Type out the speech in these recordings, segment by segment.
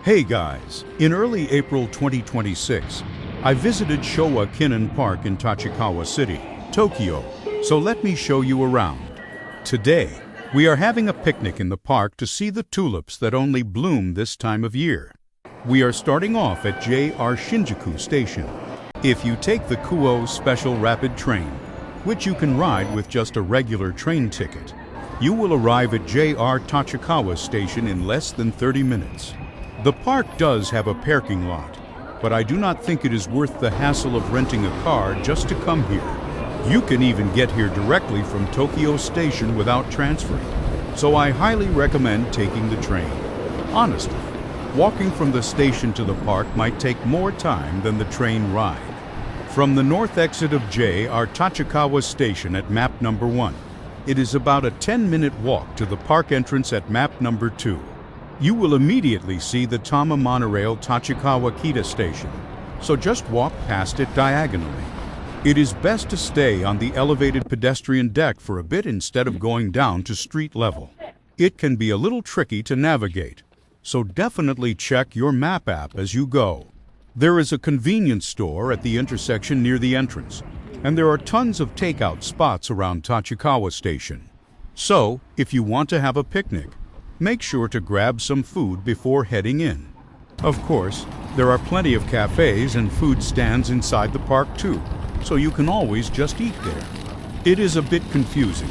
Hey guys, in early April 2026, I visited Showa Kinen Park in Tachikawa City, Tokyo, so let me show you around. Today, we are having a picnic in the park to see the tulips that only bloom this time of year. We are starting off at JR Shinjuku Station. If you take the Chuo Special Rapid train, which you can ride with just a regular train ticket, you will arrive at JR Tachikawa Station in less than 30 minutes. The park does have a parking lot, but I do not think it is worth the hassle of renting a car just to come here. You can even get here directly from Tokyo Station without transferring, so I highly recommend taking the train. Honestly, walking from the station to the park might take more time than the train ride. From the north exit of JR Tachikawa Station at map number 1, it is about a 10-minute walk to the park entrance at map number 2. You will immediately see the Tama monorail Tachikawa Gate station, so just walk past it diagonally. It is best to stay on the elevated pedestrian deck for a bit instead of going down to street level. It can be a little tricky to navigate, so definitely check your map app as you go. There is a convenience store at the intersection near the entrance, and there are tons of takeout spots around Tachikawa Station. So, if you want to have a picnic, make sure to grab some food before heading in. Of course, there are plenty of cafes and food stands inside the park too, so you can always just eat there. It is a bit confusing,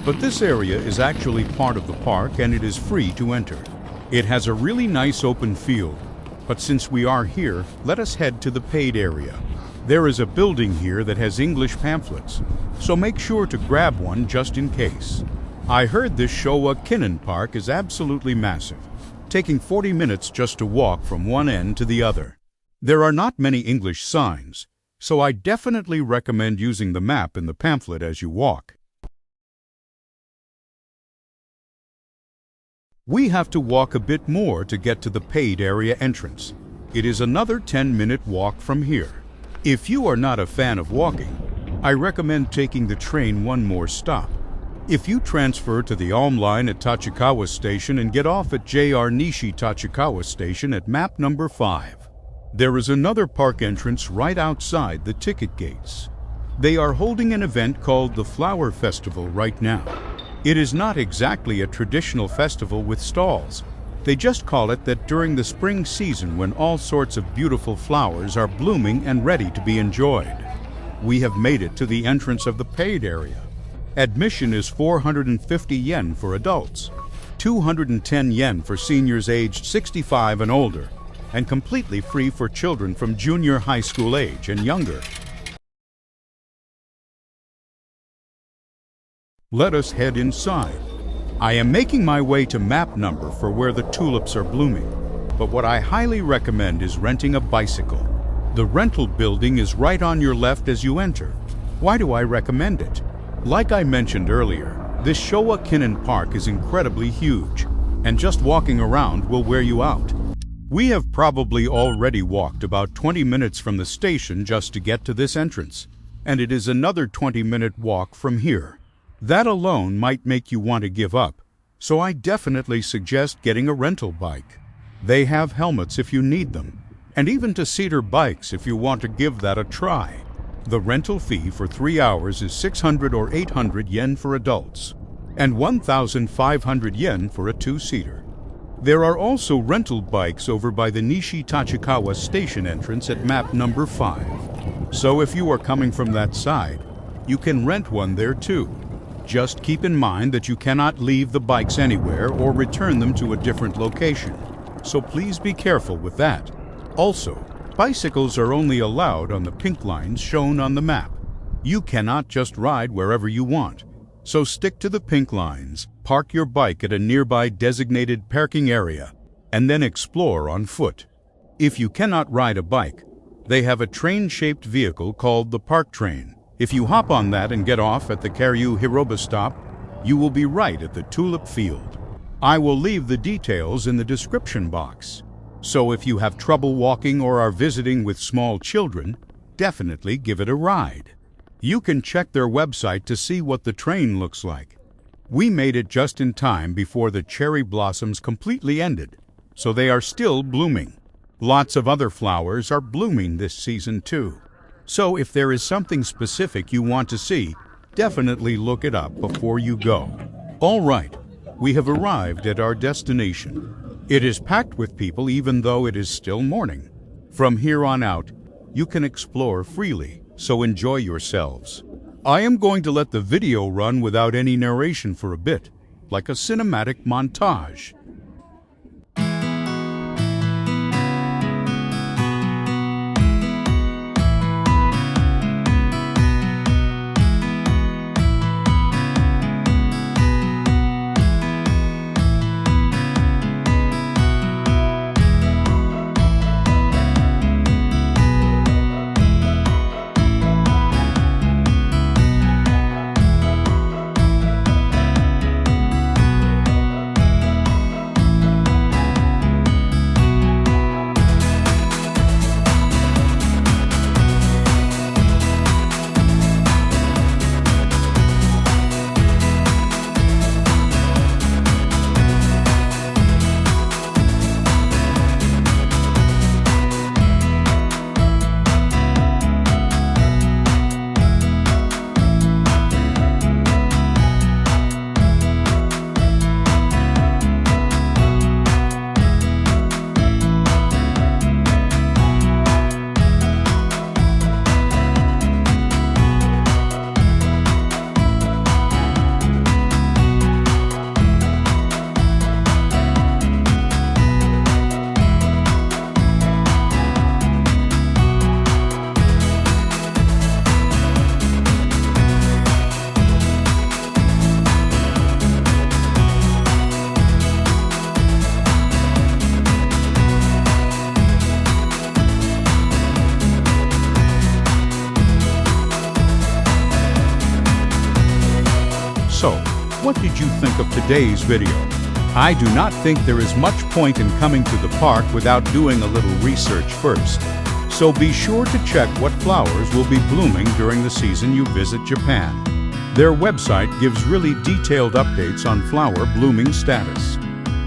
but this area is actually part of the park and it is free to enter. It has a really nice open field, but since we are here, let us head to the paid area. There is a building here that has English pamphlets, so make sure to grab one just in case. I heard this Showa Kinen Park is absolutely massive, taking 40 minutes just to walk from one end to the other. There are not many English signs, so I definitely recommend using the map in the pamphlet as you walk. We have to walk a bit more to get to the paid area entrance. It is another 10-minute walk from here. If you are not a fan of walking, I recommend taking the train one more stop. If you transfer to the Alm line at Tachikawa Station and get off at JR Nishi Tachikawa Station at map number 5, there is another park entrance right outside the ticket gates. They are holding an event called the Flower Festival right now. It is not exactly a traditional festival with stalls. They just call it that during the spring season when all sorts of beautiful flowers are blooming and ready to be enjoyed. We have made it to the entrance of the paid area. Admission is 450 yen for adults, 210 yen for seniors aged 65 and older, and completely free for children from junior high school age and younger. Let us head inside. I am making my way to map number for where the tulips are blooming, but what I highly recommend is renting a bicycle. The rental building is right on your left as you enter. Why do I recommend it? Like I mentioned earlier, this Showa Kinen Park is incredibly huge, and just walking around will wear you out. We have probably already walked about 20 minutes from the station just to get to this entrance, and it is another 20-minute walk from here. That alone might make you want to give up, so I definitely suggest getting a rental bike. They have helmets if you need them, and even two-seater bikes if you want to give that a try. The rental fee for 3 hours is 600 or 800 yen for adults, and 1,500 yen for a two-seater. There are also rental bikes over by the Nishi Tachikawa Station entrance at map number 5. So if you are coming from that side, you can rent one there too. Just keep in mind that you cannot leave the bikes anywhere or return them to a different location, so please be careful with that. Also, bicycles are only allowed on the pink lines shown on the map. You cannot just ride wherever you want, so stick to the pink lines, park your bike at a nearby designated parking area, and then explore on foot. If you cannot ride a bike, they have a train-shaped vehicle called the park train. If you hop on that and get off at the Karyu Hiroba stop, you will be right at the Tulip field. I will leave the details in the description box. So if you have trouble walking or are visiting with small children, definitely give it a ride. You can check their website to see what the train looks like. We made it just in time before the cherry blossoms completely ended, so they are still blooming. Lots of other flowers are blooming this season too. So if there is something specific you want to see, definitely look it up before you go. All right, we have arrived at our destination. It is packed with people even though it is still morning. From here on out, you can explore freely, so enjoy yourselves. I am going to let the video run without any narration for a bit, like a cinematic montage. So, what did you think of today's video? I do not think there is much point in coming to the park without doing a little research first. So be sure to check what flowers will be blooming during the season you visit Japan. Their website gives really detailed updates on flower blooming status.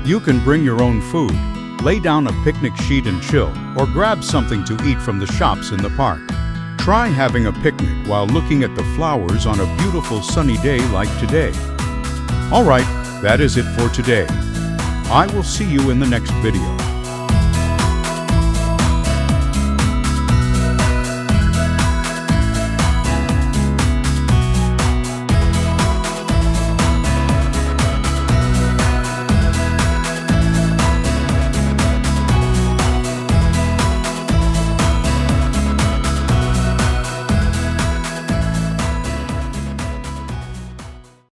You can bring your own food, lay down a picnic sheet and chill, or grab something to eat from the shops in the park. Try having a picnic while looking at the flowers on a beautiful sunny day like today. All right, that is it for today. I will see you in the next video.